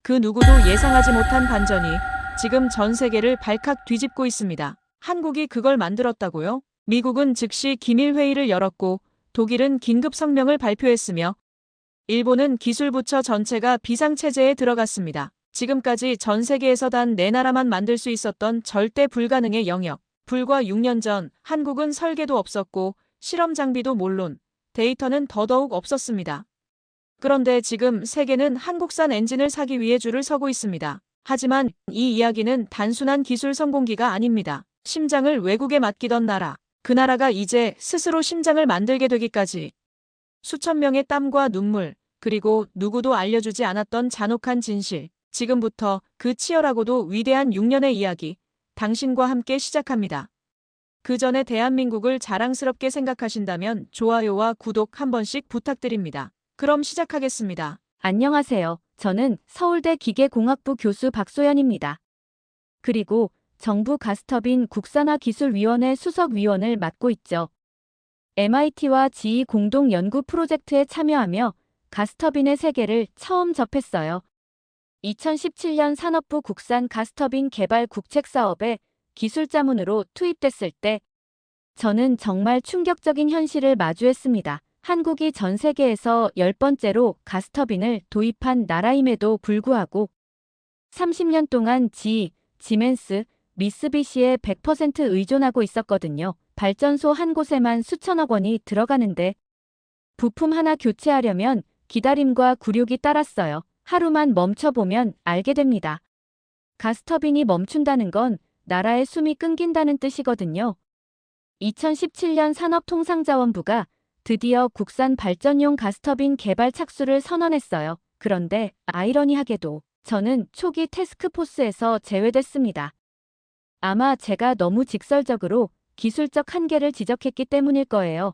그 누구도 예상하지 못한 반전이 지금 전 세계를 발칵 뒤집고 있습니다. 한국이 그걸 만들었다고요? 미국은 즉시 기밀회의를 열었고 독일은 긴급 성명을 발표했으며 일본은 기술부처 전체가 비상체제에 들어갔습니다. 지금까지 전 세계에서 단 4나라만 만들 수 있었던 절대 불가능의 영역. 불과 6년 전 한국은 설계도 없었고 실험 장비도 물론 데이터는 더더욱 없었습니다. 그런데 지금 세계는 한국산 엔진을 사기 위해 줄을 서고 있습니다. 하지만 이 이야기는 단순한 기술 성공기가 아닙니다. 심장을 외국에 맡기던 나라, 그 나라가 이제 스스로 심장을 만들게 되기까지 수천 명의 땀과 눈물, 그리고 누구도 알려주지 않았던 잔혹한 진실. 지금부터 그 치열하고도 위대한 6년의 이야기, 당신과 함께 시작합니다. 그 전에 대한민국을 자랑스럽게 생각하신다면 좋아요와 구독 한 번씩 부탁드립니다. 그럼 시작하겠습니다. 안녕하세요. 저는 서울대 기계공학부 교수 박소연입니다. 그리고 정부 가스터빈 국산화기술위원회 수석위원을 맡고 있죠. MIT와 GE 공동 연구 프로젝트에 참여하며 가스터빈의 세계를 처음 접했어요. 2017년 산업부 국산 가스터빈 개발 국책사업에 기술자문으로 투입됐을 때 저는 정말 충격적인 현실을 마주했습니다. 한국이 전 세계에서 10번째로 가스터빈을 도입한 나라임에도 불구하고 30년 동안 GE, 지멘스, 미쓰비시에 100% 의존하고 있었거든요. 발전소 한 곳에만 수천억 원이 들어가는데 부품 하나 교체하려면 기다림과 굴욕이 따랐어요. 하루만 멈춰보면 알게 됩니다. 가스터빈이 멈춘다는 건 나라의 숨이 끊긴다는 뜻이거든요. 2017년 산업통상자원부가 드디어 국산 발전용 가스터빈 개발 착수를 선언했어요. 그런데 아이러니하게도 저는 초기 태스크포스에서 제외됐습니다. 아마 제가 너무 직설적으로 기술적 한계를 지적했기 때문일 거예요.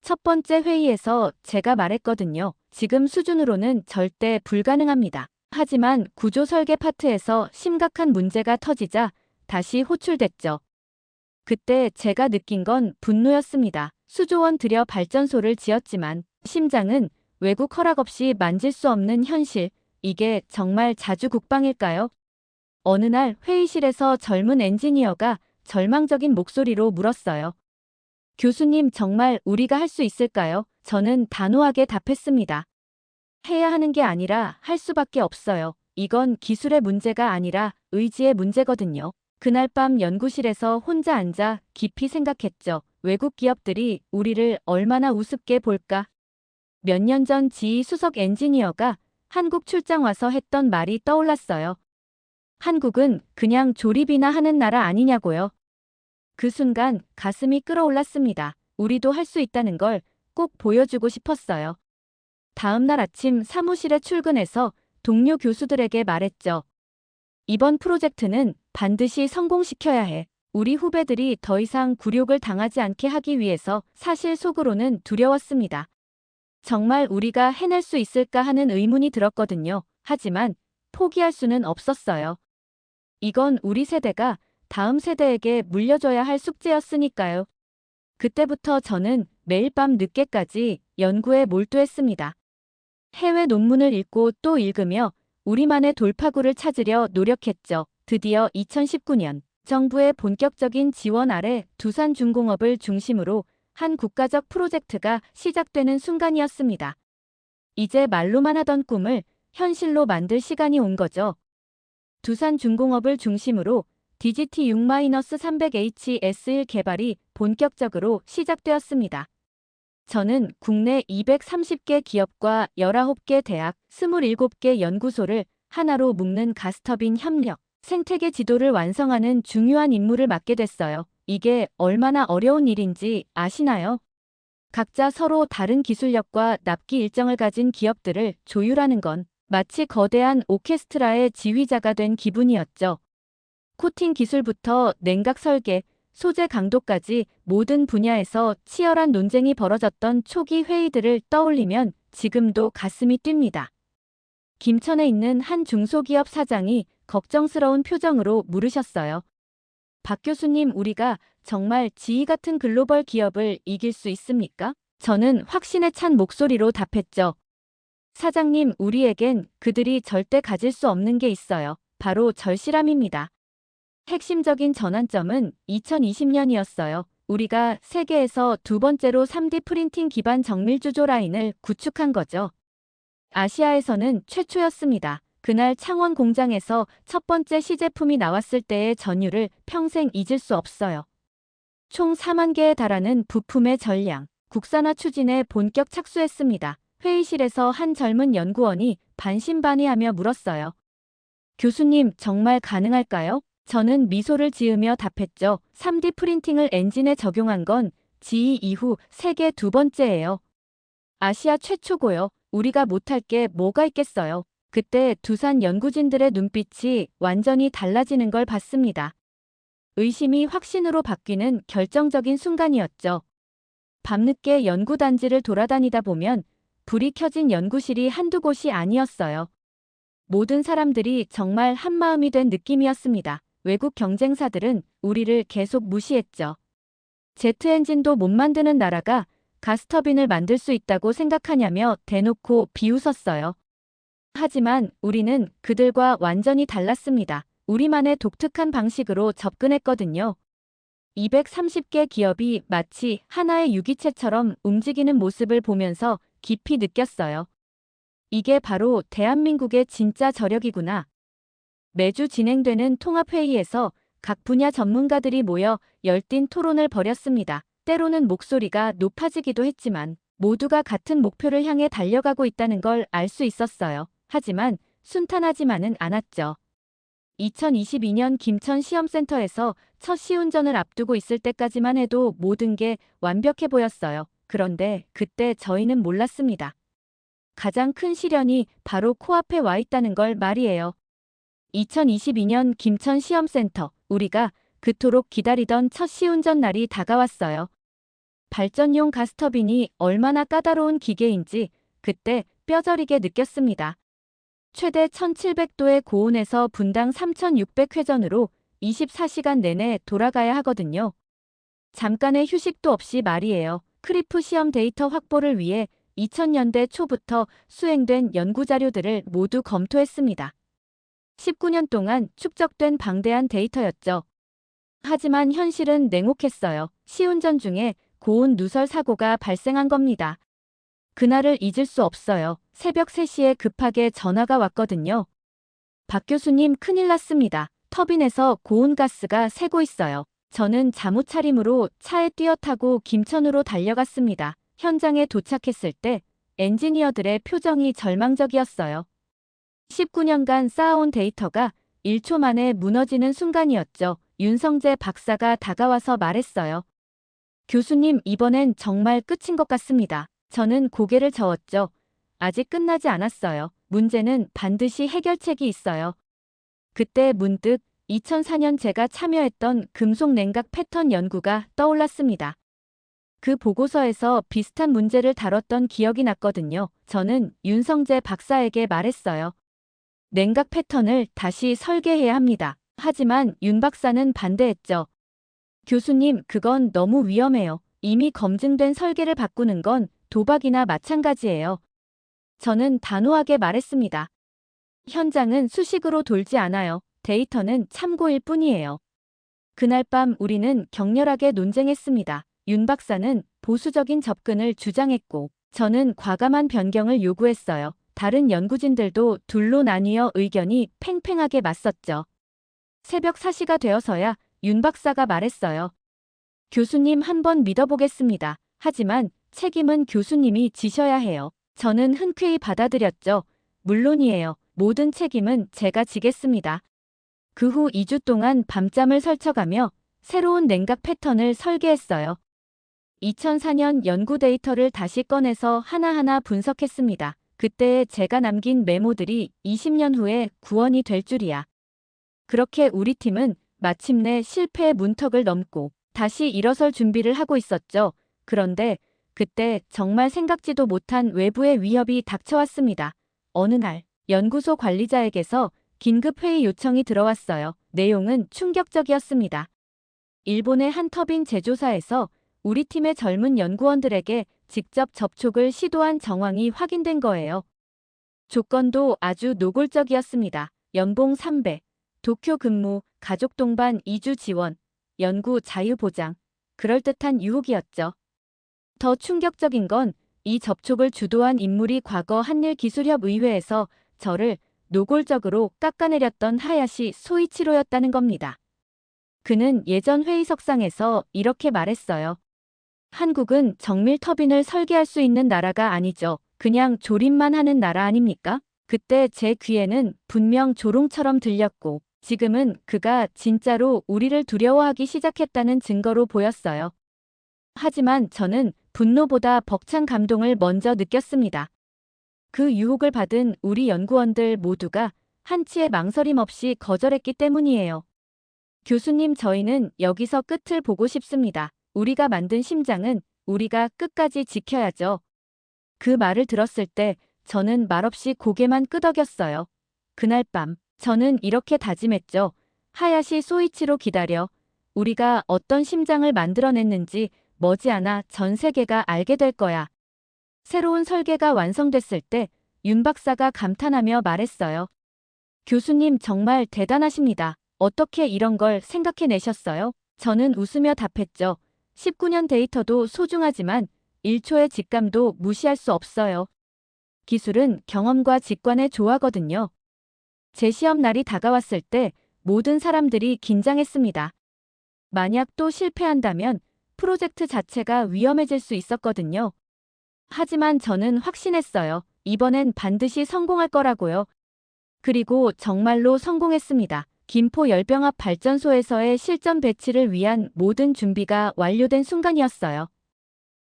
첫 번째 회의에서 제가 말했거든요. 지금 수준으로는 절대 불가능합니다. 하지만 구조 설계 파트에서 심각한 문제가 터지자 다시 호출됐죠. 그때 제가 느낀 건 분노였습니다. 수조 원 들여 발전소를 지었지만 심장은 외국 허락 없이 만질 수 없는 현실. 이게 정말 자주국방일까요? 어느 날 회의실에서 젊은 엔지니어가 절망적인 목소리로 물었어요. 교수님, 정말 우리가 할 수 있을까요? 저는 단호하게 답했습니다. 해야 하는 게 아니라 할 수밖에 없어요. 이건 기술의 문제가 아니라 의지의 문제거든요. 그날 밤 연구실에서 혼자 앉아 깊이 생각했죠. 외국 기업들이 우리를 얼마나 우습게 볼까? 몇 년 전 GE 수석 엔지니어가 한국 출장 와서 했던 말이 떠올랐어요. 한국은 그냥 조립이나 하는 나라 아니냐고요. 그 순간 가슴이 끓어올랐습니다. 우리도 할 수 있다는 걸 꼭 보여주고 싶었어요. 다음 날 아침 사무실에 출근해서 동료 교수들에게 말했죠. 이번 프로젝트는 반드시 성공시켜야 해. 우리 후배들이 더 이상 굴욕을 당하지 않게 하기 위해서. 사실 속으로는 두려웠습니다. 정말 우리가 해낼 수 있을까 하는 의문이 들었거든요. 하지만 포기할 수는 없었어요. 이건 우리 세대가 다음 세대에게 물려줘야 할 숙제였으니까요. 그때부터 저는 매일 밤 늦게까지 연구에 몰두했습니다. 해외 논문을 읽고 또 읽으며 우리만의 돌파구를 찾으려 노력했죠. 드디어 2019년 정부의 본격적인 지원 아래 두산중공업을 중심으로 한 국가적 프로젝트가 시작되는 순간이었습니다. 이제 말로만 하던 꿈을 현실로 만들 시간이 온 거죠. 두산중공업을 중심으로 DGT-6-300HS일 개발이 본격적으로 시작되었습니다. 저는 국내 230개 기업과 19개 대학, 27개 연구소를 하나로 묶는 가스터빈 협력, 생태계 지도를 완성하는 중요한 임무를 맡게 됐어요. 이게 얼마나 어려운 일인지 아시나요? 각자 서로 다른 기술력과 납기 일정을 가진 기업들을 조율하는 건 마치 거대한 오케스트라의 지휘자가 된 기분이었죠. 코팅 기술부터 냉각 설계, 소재 강도까지 모든 분야에서 치열한 논쟁이 벌어졌던 초기 회의들을 떠올리면 지금도 가슴이 뜁니다. 김천에 있는 한 중소기업 사장이 걱정스러운 표정으로 물으셨어요. 박 교수님, 우리가 정말 GE 같은 글로벌 기업을 이길 수 있습니까? 저는 확신에 찬 목소리로 답했죠. 사장님, 우리에겐 그들이 절대 가질 수 없는 게 있어요. 바로 절실함입니다. 핵심적인 전환점은 2020년이었어요. 우리가 세계에서 두 번째로 3D 프린팅 기반 정밀 주조 라인을 구축한 거죠. 아시아에서는 최초였습니다. 그날 창원 공장에서 첫 번째 시제품이 나왔을 때의 전율을 평생 잊을 수 없어요. 총 4만 개에 달하는 부품의 전량, 국산화 추진에 본격 착수했습니다. 회의실에서 한 젊은 연구원이 반신반의하며 물었어요. 교수님, 정말 가능할까요? 저는 미소를 지으며 답했죠. 3D 프린팅을 엔진에 적용한 건 GE 이후 세계 두 번째예요. 아시아 최초고요. 우리가 못할 게 뭐가 있겠어요. 그때 두산 연구진들의 눈빛이 완전히 달라지는 걸 봤습니다. 의심이 확신으로 바뀌는 결정적인 순간이었죠. 밤늦게 연구단지를 돌아다니다 보면 불이 켜진 연구실이 한두 곳이 아니었어요. 모든 사람들이 정말 한마음이 된 느낌이었습니다. 외국 경쟁사들은 우리를 계속 무시했죠. 제트 엔진도 못 만드는 나라가 가스터빈을 만들 수 있다고 생각하냐며 대놓고 비웃었어요. 하지만 우리는 그들과 완전히 달랐습니다. 우리만의 독특한 방식으로 접근했거든요. 230개 기업이 마치 하나의 유기체처럼 움직이는 모습을 보면서 깊이 느꼈어요. 이게 바로 대한민국의 진짜 저력이구나. 매주 진행되는 통합회의에서 각 분야 전문가들이 모여 열띤 토론을 벌였습니다. 때로는 목소리가 높아지기도 했지만 모두가 같은 목표를 향해 달려가고 있다는 걸 알 수 있었어요. 하지만 순탄하지만은 않았죠. 2022년 김천 시험센터에서 첫 시운전을 앞두고 있을 때까지만 해도 모든 게 완벽해 보였어요. 그런데 그때 저희는 몰랐습니다. 가장 큰 시련이 바로 코앞에 와 있다는 걸 말이에요. 2022년 김천 시험센터, 우리가 그토록 기다리던 첫 시운전 날이 다가왔어요. 발전용 가스터빈이 얼마나 까다로운 기계인지 그때 뼈저리게 느꼈습니다. 최대 1700도의 고온에서 분당 3600회전으로 24시간 내내 돌아가야 하거든요. 잠깐의 휴식도 없이 말이에요. 크리프 시험 데이터 확보를 위해 2000년대 초부터 수행된 연구자료들을 모두 검토했습니다. 19년 동안 축적된 방대한 데이터였죠. 하지만 현실은 냉혹했어요. 시운전 중에 고온 누설 사고가 발생한 겁니다. 그날을 잊을 수 없어요. 새벽 3시에 급하게 전화가 왔거든요. 박 교수님, 큰일 났습니다. 터빈에서 고온 가스가 새고 있어요. 저는 잠옷 차림으로 차에 뛰어타고 김천으로 달려갔습니다. 현장에 도착했을 때 엔지니어들의 표정이 절망적이었어요. 19년간 쌓아온 데이터가 1초 만에 무너지는 순간이었죠. 윤성재 박사가 다가와서 말했어요. 교수님, 이번엔 정말 끝인 것 같습니다. 저는 고개를 저었죠. 아직 끝나지 않았어요. 문제는 반드시 해결책이 있어요. 그때 문득 2004년 제가 참여했던 금속 냉각 패턴 연구가 떠올랐습니다. 그 보고서에서 비슷한 문제를 다뤘던 기억이 났거든요. 저는 윤성재 박사에게 말했어요. 냉각 패턴을 다시 설계해야 합니다. 하지만 윤 박사는 반대했죠. 교수님, 그건 너무 위험해요. 이미 검증된 설계를 바꾸는 건 도박이나 마찬가지예요. 저는 단호하게 말했습니다. 현장은 수식으로 돌지 않아요. 데이터는 참고일 뿐이에요. 그날 밤 우리는 격렬하게 논쟁했습니다. 윤 박사는 보수적인 접근을 주장했고 저는 과감한 변경을 요구했어요. 다른 연구진들도 둘로 나뉘어 의견이 팽팽하게 맞섰죠. 새벽 4시가 되어서야 윤 박사가 말했어요. 교수님, 한번 믿어보겠습니다. 하지만 책임은 교수님이 지셔야 해요. 저는 흔쾌히 받아들였죠. 물론이에요. 모든 책임은 제가 지겠습니다. 그 후 2주 동안 밤잠을 설쳐가며 새로운 냉각 패턴을 설계했어요. 2004년 연구 데이터를 다시 꺼내서 하나하나 분석했습니다. 그때 제가 남긴 메모들이 20년 후에 구원이 될 줄이야. 그렇게 우리 팀은 마침내 실패의 문턱을 넘고 다시 일어설 준비를 하고 있었죠. 그런데 그때 정말 생각지도 못한 외부의 위협이 닥쳐왔습니다. 어느 날 연구소 관리자에게서 긴급 회의 요청이 들어왔어요. 내용은 충격적이었습니다. 일본의 한 터빈 제조사에서 우리 팀의 젊은 연구원들에게 직접 접촉을 시도한 정황이 확인된 거예요. 조건도 아주 노골적이었습니다. 연봉 3배, 도쿄 근무, 가족 동반 이주 지원, 연구 자유 보장. 그럴듯한 유혹이었죠. 더 충격적인 건 이 접촉을 주도한 인물이 과거 한일기술협의회에서 저를 노골적으로 깎아내렸던 하야시 소이치로였다는 겁니다. 그는 예전 회의석상에서 이렇게 말했어요. 한국은 정밀 터빈을 설계할 수 있는 나라가 아니죠. 그냥 조립만 하는 나라 아닙니까? 그때 제 귀에는 분명 조롱처럼 들렸고 지금은 그가 진짜로 우리를 두려워하기 시작했다는 증거로 보였어요. 하지만 저는 분노보다 벅찬 감동을 먼저 느꼈습니다. 그 유혹을 받은 우리 연구원들 모두가 한치의 망설임 없이 거절했기 때문이에요. 교수님, 저희는 여기서 끝을 보고 싶습니다. 우리가 만든 심장은 우리가 끝까지 지켜야죠. 그 말을 들었을 때 저는 말없이 고개만 끄덕였어요. 그날 밤 저는 이렇게 다짐했죠. 하야시 소이치로 기다려. 우리가 어떤 심장을 만들어냈는지 머지않아 전 세계가 알게 될 거야. 새로운 설계가 완성됐을 때 윤 박사가 감탄하며 말했어요. 교수님, 정말 대단하십니다. 어떻게 이런 걸 생각해내셨어요? 저는 웃으며 답했죠. 19년 데이터도 소중하지만 1초의 직감도 무시할 수 없어요. 기술은 경험과 직관의 조화거든요. 제 시험 날이 다가왔을 때 모든 사람들이 긴장했습니다. 만약 또 실패한다면 프로젝트 자체가 위험해질 수 있었거든요. 하지만 저는 확신했어요. 이번엔 반드시 성공할 거라고요. 그리고 정말로 성공했습니다. 김포 열병합 발전소에서의 실전 배치를 위한 모든 준비가 완료된 순간이었어요.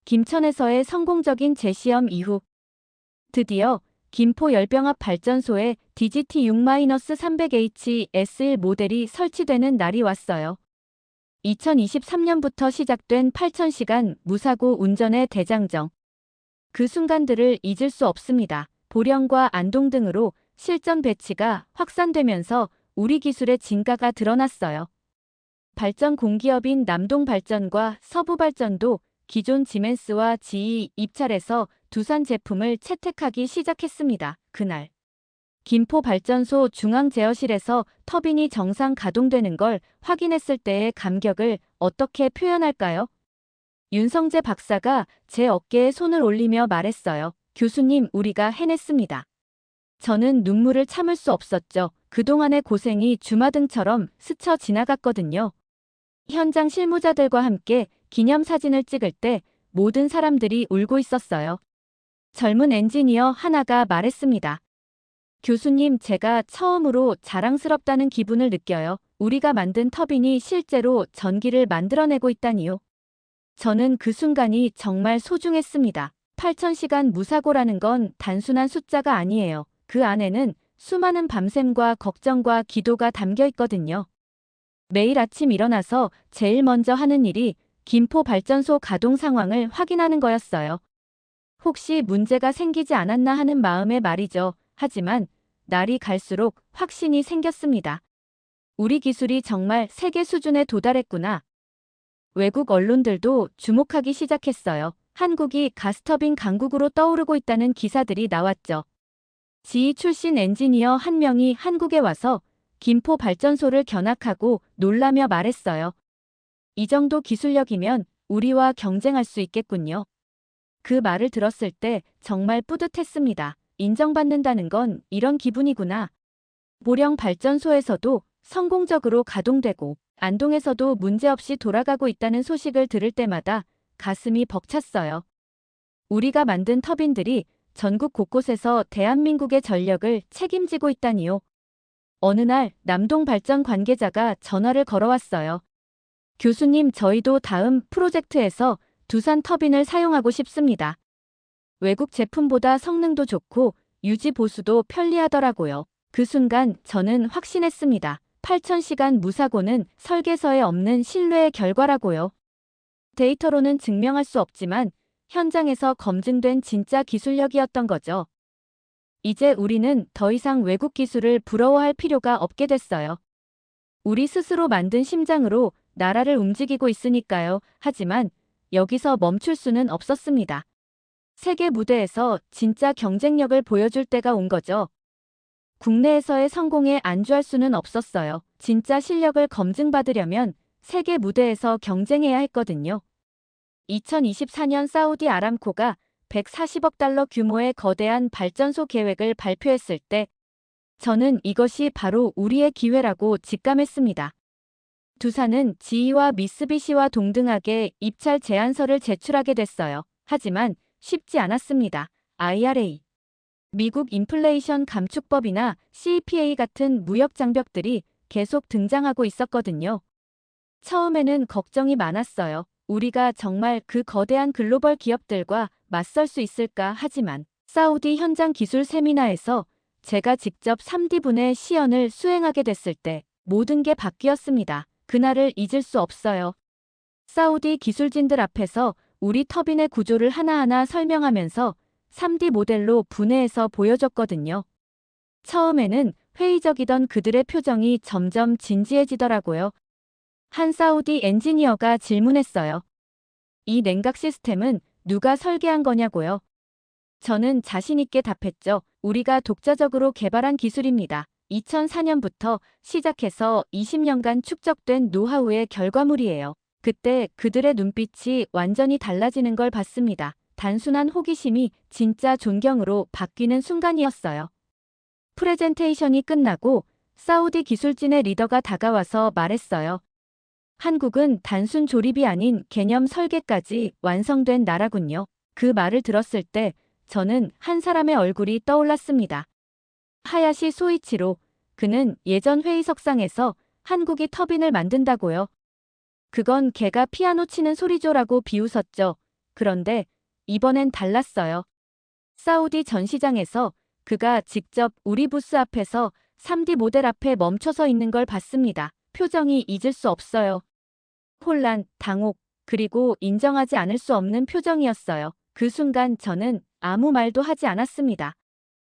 김천에서의 성공적인 재시험 이후 드디어 김포 열병합 발전소에 DGT-6-300HS1 모델이 설치되는 날이 왔어요. 2023년부터 시작된 8,000시간 무사고 운전의 대장정. 그 순간들을 잊을 수 없습니다. 보령과 안동 등으로 실전 배치가 확산되면서 우리 기술의 진가가 드러났어요. 발전 공기업인 남동발전과 서부발전도 기존 지멘스와 GE 입찰에서 두산 제품을 채택하기 시작했습니다. 그날 김포발전소 중앙제어실에서 터빈이 정상 가동되는 걸 확인했을 때의 감격을 어떻게 표현할까요? 윤성재 박사가 제 어깨에 손을 올리며 말했어요. 교수님, 우리가 해냈습니다. 저는 눈물을 참을 수 없었죠. 그동안의 고생이 주마등처럼 스쳐 지나갔거든요. 현장 실무자들과 함께 기념사진을 찍을 때 모든 사람들이 울고 있었어요. 젊은 엔지니어 하나가 말했습니다. 교수님, 제가 처음으로 자랑스럽다는 기분을 느껴요. 우리가 만든 터빈이 실제로 전기를 만들어내고 있다니요. 저는 그 순간이 정말 소중했습니다. 8,000시간 무사고라는 건 단순한 숫자가 아니에요. 그 안에는 수많은 밤샘과 걱정과 기도가 담겨 있거든요. 매일 아침 일어나서 제일 먼저 하는 일이 김포 발전소 가동 상황을 확인하는 거였어요. 혹시 문제가 생기지 않았나 하는 마음에 말이죠. 하지만 날이 갈수록 확신이 생겼습니다. 우리 기술이 정말 세계 수준에 도달했구나. 외국 언론들도 주목하기 시작했어요. 한국이 가스터빈 강국으로 떠오르고 있다는 기사들이 나왔죠. GE 출신 엔지니어 한 명이 한국에 와서 김포 발전소를 견학하고 놀라며 말했어요. 이 정도 기술력이면 우리와 경쟁할 수 있겠군요. 그 말을 들었을 때 정말 뿌듯했습니다. 인정받는다는 건 이런 기분이구나. 보령 발전소에서도 성공적으로 가동되고 안동에서도 문제없이 돌아가고 있다는 소식을 들을 때마다 가슴이 벅찼어요. 우리가 만든 터빈들이 전국 곳곳에서 대한민국의 전력을 책임지고 있다니요. 어느 날 남동 발전 관계자가 전화를 걸어왔어요. 교수님, 저희도 다음 프로젝트에서 두산 터빈을 사용하고 싶습니다. 외국 제품보다 성능도 좋고 유지 보수도 편리하더라고요. 그 순간 저는 확신했습니다. 8,000시간 무사고는 설계서에 없는 신뢰의 결과라고요. 데이터로는 증명할 수 없지만 현장에서 검증된 진짜 기술력이었던 거죠. 이제 우리는 더 이상 외국 기술을 부러워할 필요가 없게 됐어요. 우리 스스로 만든 심장으로 나라를 움직이고 있으니까요. 하지만 여기서 멈출 수는 없었습니다. 세계 무대에서 진짜 경쟁력을 보여줄 때가 온 거죠. 국내에서의 성공에 안주할 수는 없었어요. 진짜 실력을 검증받으려면 세계 무대에서 경쟁해야 했거든요. 2024년 사우디 아람코가 140억 달러 규모의 거대한 발전소 계획을 발표했을 때 저는 이것이 바로 우리의 기회라고 직감했습니다. 두산은 GE와 미쓰비시와 동등하게 입찰 제안서를 제출하게 됐어요. 하지만 쉽지 않았습니다. IRA, 미국 인플레이션 감축법이나 CEPA 같은 무역 장벽들이 계속 등장하고 있었거든요. 처음에는 걱정이 많았어요. 우리가 정말 그 거대한 글로벌 기업들과 맞설 수 있을까 하지만 사우디 현장 기술 세미나에서 제가 직접 3D분해 시연을 수행하게 됐을 때 모든 게 바뀌었습니다. 그날을 잊을 수 없어요. 사우디 기술진들 앞에서 우리 터빈의 구조를 하나하나 설명하면서 3D 모델로 분해해서 보여줬거든요. 처음에는 회의적이던 그들의 표정이 점점 진지해지더라고요. 한 사우디 엔지니어가 질문했어요. 이 냉각 시스템은 누가 설계한 거냐고요? 저는 자신 있게 답했죠. 우리가 독자적으로 개발한 기술입니다. 2004년부터 시작해서 20년간 축적된 노하우의 결과물이에요. 그때 그들의 눈빛이 완전히 달라지는 걸 봤습니다. 단순한 호기심이 진짜 존경으로 바뀌는 순간이었어요. 프레젠테이션이 끝나고 사우디 기술진의 리더가 다가와서 말했어요. 한국은 단순 조립이 아닌 개념 설계까지 완성된 나라군요. 그 말을 들었을 때 저는 한 사람의 얼굴이 떠올랐습니다. 하야시 소이치로. 그는 예전 회의석상에서 한국이 터빈을 만든다고요. 그건 걔가 피아노 치는 소리죠라고 비웃었죠. 그런데 이번엔 달랐어요. 사우디 전시장에서 그가 직접 우리 부스 앞에서 3D 모델 앞에 멈춰서 있는 걸 봤습니다. 표정이 잊을 수 없어요. 혼란, 당혹, 그리고 인정하지 않을 수 없는 표정이었어요. 그 순간 저는 아무 말도 하지 않았습니다.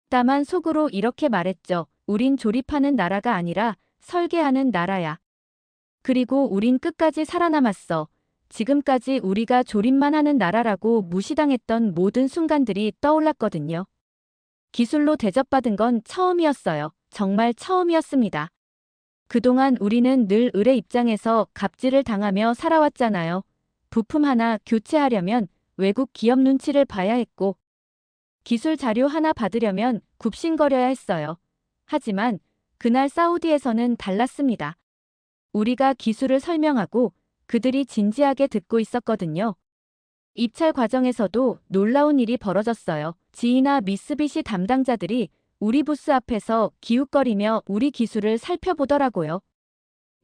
다만 속으로 이렇게 말했죠. 우린 조립하는 나라가 아니라 설계하는 나라야. 그리고 우린 끝까지 살아남았어. 지금까지 우리가 조립만 하는 나라라고 무시당했던 모든 순간들이 떠올랐거든요. 기술로 대접받은 건 처음이었어요. 정말 처음이었습니다. 그동안 우리는 늘 을의 입장에서 갑질을 당하며 살아왔잖아요. 부품 하나 교체하려면 외국 기업 눈치를 봐야 했고, 기술 자료 하나 받으려면 굽신거려야 했어요. 하지만 그날 사우디에서는 달랐습니다. 우리가 기술을 설명하고 그들이 진지하게 듣고 있었거든요. 입찰 과정에서도 놀라운 일이 벌어졌어요. 지이나 미쓰비시 담당자들이 우리 부스 앞에서 기웃거리며 우리 기술을 살펴보더라고요.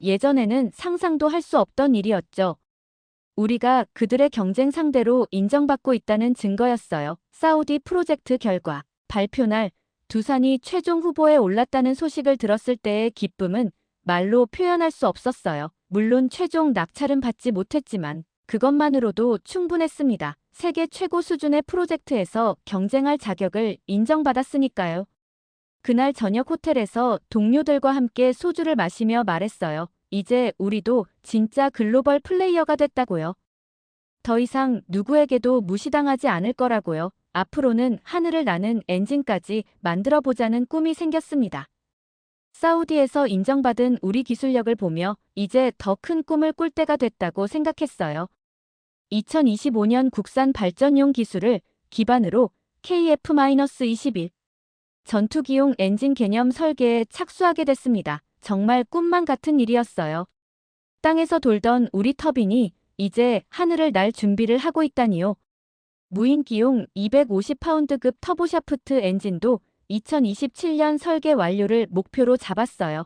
예전에는 상상도 할 수 없던 일이었죠. 우리가 그들의 경쟁 상대로 인정받고 있다는 증거였어요. 사우디 프로젝트 결과 발표 날 두산이 최종 후보에 올랐다는 소식을 들었을 때의 기쁨은 말로 표현할 수 없었어요. 물론 최종 낙찰은 받지 못했지만 그것만으로도 충분했습니다. 세계 최고 수준의 프로젝트에서 경쟁할 자격을 인정받았으니까요. 그날 저녁 호텔에서 동료들과 함께 소주를 마시며 말했어요. 이제 우리도 진짜 글로벌 플레이어가 됐다고요. 더 이상 누구에게도 무시당하지 않을 거라고요. 앞으로는 하늘을 나는 엔진까지 만들어보자는 꿈이 생겼습니다. 사우디에서 인정받은 우리 기술력을 보며 이제 더 큰 꿈을 꿀 때가 됐다고 생각했어요. 2025년 국산 발전용 기술을 기반으로 KF-21 전투기용 엔진 개념 설계에 착수하게 됐습니다. 정말 꿈만 같은 일이었어요. 땅에서 돌던 우리 터빈이 이제 하늘을 날 준비를 하고 있다니요. 무인기용 250파운드급 터보샤프트 엔진도 2027년 설계 완료를 목표로 잡았어요.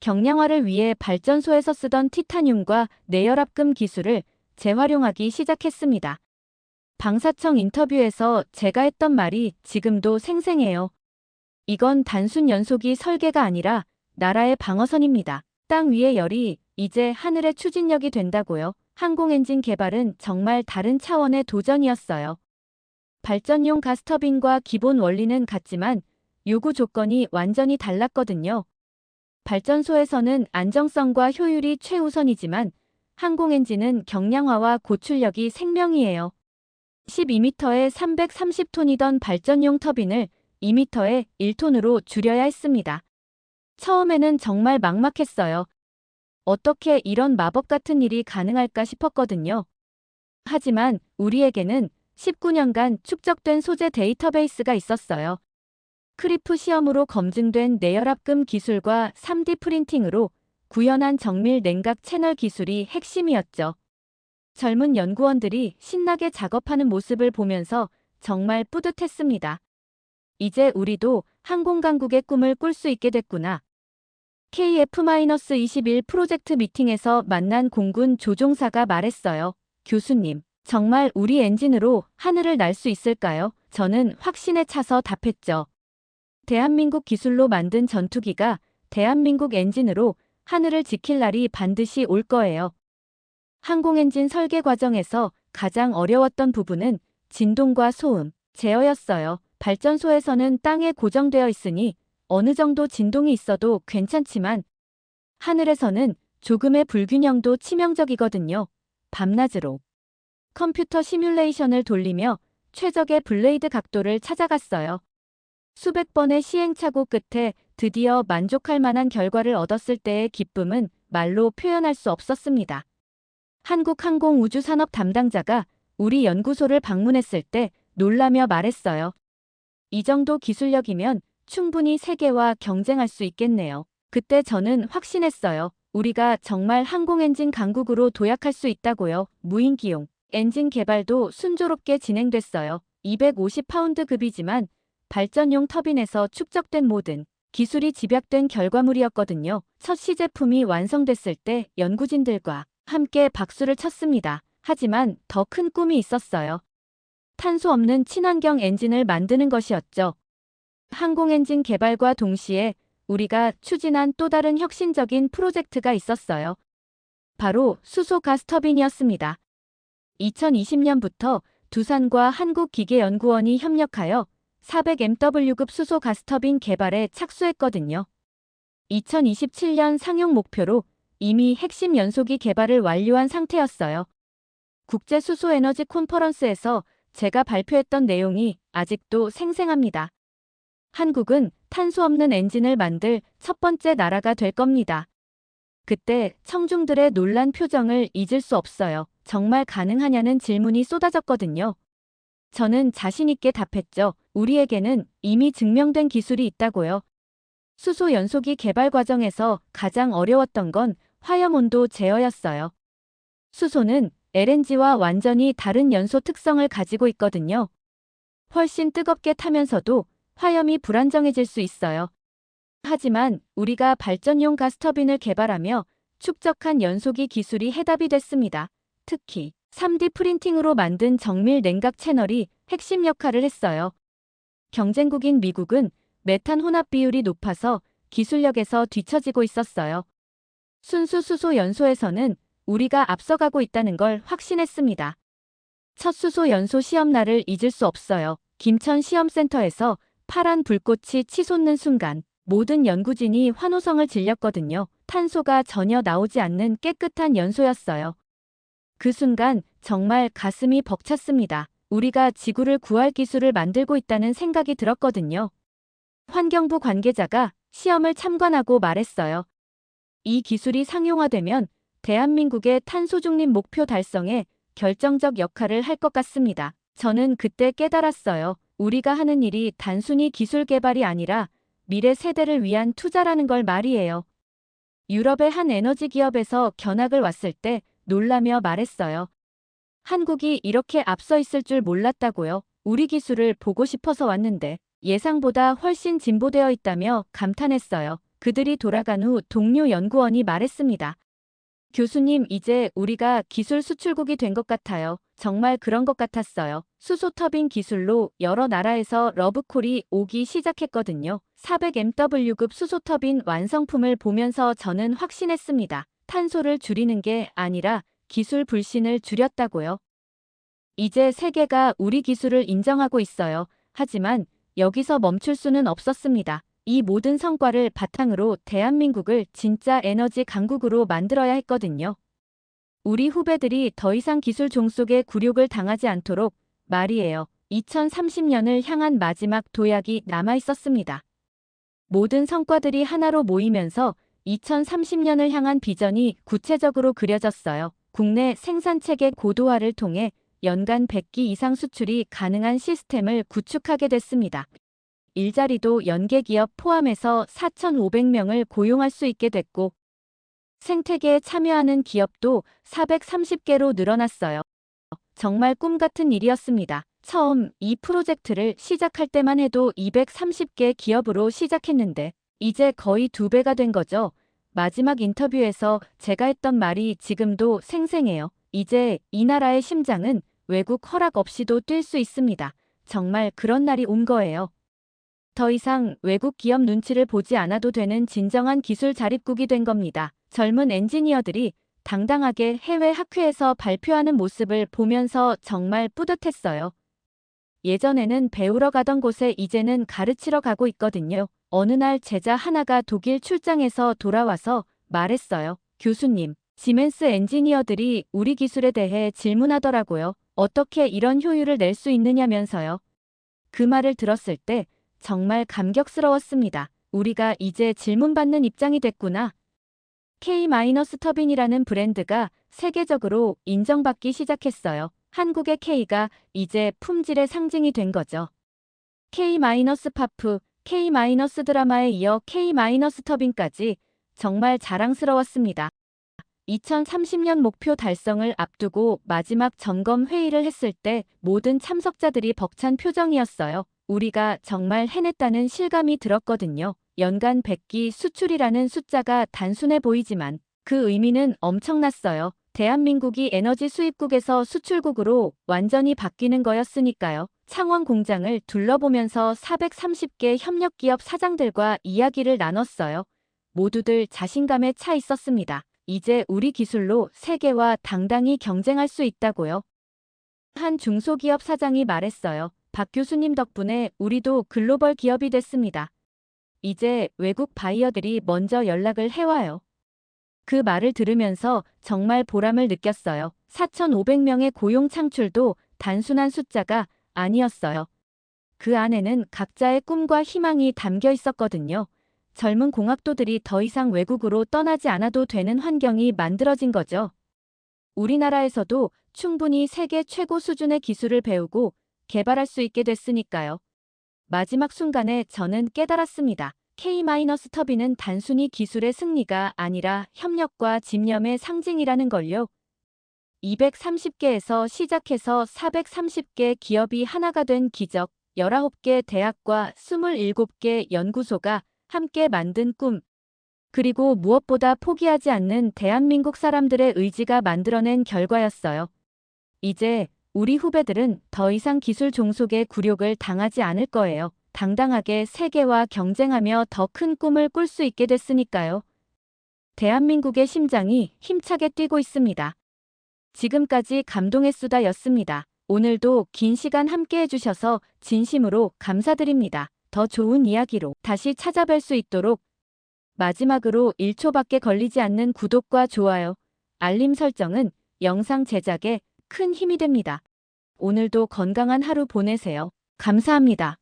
경량화를 위해 발전소에서 쓰던 티타늄과 내열압금 기술을 재활용하기 시작했습니다. 방사청 인터뷰에서 제가 했던 말이 지금도 생생해요. 이건 단순 연소기 설계가 아니라 나라의 방어선입니다. 땅 위의 열이 이제 하늘의 추진력이 된다고요. 항공 엔진 개발은 정말 다른 차원의 도전이었어요. 발전용 가스터빈과 기본 원리는 같지만 요구 조건이 완전히 달랐거든요. 발전소에서는 안정성과 효율이 최우선이지만 항공 엔진은 경량화와 고출력이 생명이에요. 12m에 330톤이던 발전용 터빈을 2m에 1톤으로 줄여야 했습니다. 처음에는 정말 막막했어요. 어떻게 이런 마법 같은 일이 가능할까 싶었거든요. 하지만 우리에게는 19년간 축적된 소재 데이터베이스가 있었어요. 크리프 시험으로 검증된 내열압금 기술과 3D 프린팅으로 구현한 정밀 냉각 채널 기술이 핵심이었죠. 젊은 연구원들이 신나게 작업하는 모습을 보면서 정말 뿌듯했습니다. 이제 우리도 항공 강국의 꿈을 꿀 수 있게 됐구나. KF-21 프로젝트 미팅에서 만난 공군 조종사가 말했어요. 교수님, 정말 우리 엔진으로 하늘을 날 수 있을까요? 저는 확신에 차서 답했죠. 대한민국 기술로 만든 전투기가 대한민국 엔진으로 하늘을 지킬 날이 반드시 올 거예요. 항공엔진 설계 과정에서 가장 어려웠던 부분은 진동과 소음, 제어였어요. 발전소에서는 땅에 고정되어 있으니 어느 정도 진동이 있어도 괜찮지만 하늘에서는 조금의 불균형도 치명적이거든요. 밤낮으로 컴퓨터 시뮬레이션을 돌리며 최적의 블레이드 각도를 찾아갔어요. 수백 번의 시행착오 끝에 드디어 만족할 만한 결과를 얻었을 때의 기쁨은 말로 표현할 수 없었습니다. 한국항공우주산업 담당자가 우리 연구소를 방문했을 때 놀라며 말했어요. 이 정도 기술력이면 충분히 세계와 경쟁할 수 있겠네요. 그때 저는 확신했어요. 우리가 정말 항공엔진 강국으로 도약할 수 있다고요. 무인기용 엔진 개발도 순조롭게 진행됐어요. 250파운드 급이지만 발전용 터빈에서 축적된 모든 기술이 집약된 결과물이었거든요. 첫 시제품이 완성됐을 때 연구진들과 함께 박수를 쳤습니다. 하지만 더 큰 꿈이 있었어요. 탄소 없는 친환경 엔진을 만드는 것이었죠. 항공엔진 개발과 동시에 우리가 추진한 또 다른 혁신적인 프로젝트가 있었어요. 바로 수소 가스터빈이었습니다. 2020년부터 두산과 한국기계연구원이 협력하여 400MW급 수소 가스터빈 개발에 착수했거든요. 2027년 상용 목표로 이미 핵심 연소기 개발을 완료한 상태였어요. 국제수소에너지 콘퍼런스에서 제가 발표했던 내용이 아직도 생생합니다. 한국은 탄소 없는 엔진을 만들 첫 번째 나라가 될 겁니다. 그때 청중들의 놀란 표정을 잊을 수 없어요. 정말 가능하냐는 질문이 쏟아졌거든요. 저는 자신 있게 답했죠. 우리에게는 이미 증명된 기술이 있다고요. 수소 연소기 개발 과정에서 가장 어려웠던 건 화염온도 제어였어요. 수소는 LNG와 완전히 다른 연소 특성을 가지고 있거든요. 훨씬 뜨겁게 타면서도 화염이 불안정해질 수 있어요. 하지만 우리가 발전용 가스터빈을 개발하며 축적한 연소기 기술이 해답이 됐습니다. 특히 3D 프린팅으로 만든 정밀 냉각 채널이 핵심 역할을 했어요. 경쟁국인 미국은 메탄 혼합 비율이 높아서 기술력에서 뒤처지고 있었어요. 순수 수소 연소에서는 우리가 앞서가고 있다는 걸 확신했습니다. 첫 수소 연소 시험날을 잊을 수 없어요. 김천 시험센터에서 파란 불꽃이 치솟는 순간 모든 연구진이 환호성을 질렸거든요. 탄소가 전혀 나오지 않는 깨끗한 연소였어요. 그 순간 정말 가슴이 벅찼습니다. 우리가 지구를 구할 기술을 만들고 있다는 생각이 들었거든요. 환경부 관계자가 시험을 참관하고 말했어요. 이 기술이 상용화되면 대한민국의 탄소 중립 목표 달성에 결정적 역할을 할 것 같습니다. 저는 그때 깨달았어요. 우리가 하는 일이 단순히 기술 개발이 아니라 미래 세대를 위한 투자라는 걸 말이에요. 유럽의 한 에너지 기업에서 견학을 왔을 때 놀라며 말했어요. 한국이 이렇게 앞서 있을 줄 몰랐다고요. 우리 기술을 보고 싶어서 왔는데 예상보다 훨씬 진보되어 있다며 감탄했어요. 그들이 돌아간 후 동료 연구원이 말했습니다. 교수님, 이제 우리가 기술 수출국이 된 것 같아요. 정말 그런 것 같았어요. 수소 터빈 기술로 여러 나라에서 러브콜이 오기 시작했거든요. 400MW급 수소 터빈 완성품을 보면서 저는 확신했습니다. 탄소를 줄이는 게 아니라 기술 불신을 줄였다고요. 이제 세계가 우리 기술을 인정하고 있어요. 하지만 여기서 멈출 수는 없었습니다. 이 모든 성과를 바탕으로 대한민국을 진짜 에너지 강국으로 만들어야 했거든요. 우리 후배들이 더 이상 기술 종속에 굴욕을 당하지 않도록 말이에요. 2030년을 향한 마지막 도약이 남아 있었습니다. 모든 성과들이 하나로 모이면서 2030년을 향한 비전이 구체적으로 그려졌어요. 국내 생산체계 고도화를 통해 연간 100기 이상 수출이 가능한 시스템을 구축하게 됐습니다. 일자리도 연계기업 포함해서 4,500명을 고용할 수 있게 됐고, 생태계에 참여하는 기업도 430개로 늘어났어요. 정말 꿈 같은 일이었습니다. 처음 이 프로젝트를 시작할 때만 해도 230개 기업으로 시작했는데 이제 거의 2배가 된 거죠. 마지막 인터뷰에서 제가 했던 말이 지금도 생생해요. 이제 이 나라의 심장은 외국 허락 없이도 뛸 수 있습니다. 정말 그런 날이 온 거예요. 더 이상 외국 기업 눈치를 보지 않아도 되는 진정한 기술 자립국이 된 겁니다. 젊은 엔지니어들이 당당하게 해외 학회에서 발표하는 모습을 보면서 정말 뿌듯했어요. 예전에는 배우러 가던 곳에 이제는 가르치러 가고 있거든요. 어느 날 제자 하나가 독일 출장에서 돌아와서 말했어요. 교수님, 시멘스 엔지니어들이 우리 기술에 대해 질문하더라고요. 어떻게 이런 효율을 낼 수 있느냐면서요. 그 말을 들었을 때 정말 감격스러웠습니다. 우리가 이제 질문받는 입장이 됐구나. K-터빈이라는 브랜드가 세계적으로 인정받기 시작했어요. 한국의 K가 이제 품질의 상징이 된 거죠. K-파프, K-드라마에 이어 K-터빈까지 정말 자랑스러웠습니다. 2030년 목표 달성을 앞두고 마지막 점검 회의를 했을 때 모든 참석자들이 벅찬 표정이었어요. 우리가 정말 해냈다는 실감이 들었거든요. 연간 100기 수출이라는 숫자가 단순해 보이지만 그 의미는 엄청났어요. 대한민국이 에너지 수입국에서 수출국으로 완전히 바뀌는 거였으니까요. 창원 공장을 둘러보면서 430개 협력기업 사장들과 이야기를 나눴어요. 모두들 자신감에 차 있었습니다. 이제 우리 기술로 세계와 당당히 경쟁할 수 있다고요. 한 중소기업 사장이 말했어요. 박 교수님 덕분에 우리도 글로벌 기업이 됐습니다. 이제 외국 바이어들이 먼저 연락을 해와요. 그 말을 들으면서 정말 보람을 느꼈어요. 4,500명의 고용 창출도 단순한 숫자가 아니었어요. 그 안에는 각자의 꿈과 희망이 담겨 있었거든요. 젊은 공학도들이 더 이상 외국으로 떠나지 않아도 되는 환경이 만들어진 거죠. 우리나라에서도 충분히 세계 최고 수준의 기술을 배우고 개발할 수 있게 됐으니까요. 마지막 순간에 저는 깨달았습니다. K-터빈은 단순히 기술의 승리가 아니라 협력과 집념의 상징이라는 걸요. 230개에서 시작해서 430개 기업이 하나가 된 기적, 19개 대학과 27개 연구소가 함께 만든 꿈, 그리고 무엇보다 포기하지 않는 대한민국 사람들의 의지가 만들어낸 결과였어요. 이제 우리 후배들은 더 이상 기술 종속의 굴욕을 당하지 않을 거예요. 당당하게 세계와 경쟁하며 더 큰 꿈을 꿀 수 있게 됐으니까요. 대한민국의 심장이 힘차게 뛰고 있습니다. 지금까지 감동의 수다였습니다. 오늘도 긴 시간 함께 해주셔서 진심으로 감사드립니다. 더 좋은 이야기로 다시 찾아뵐 수 있도록 마지막으로 1초밖에 걸리지 않는 구독과 좋아요, 알림 설정은 영상 제작에 큰 힘이 됩니다. 오늘도 건강한 하루 보내세요. 감사합니다.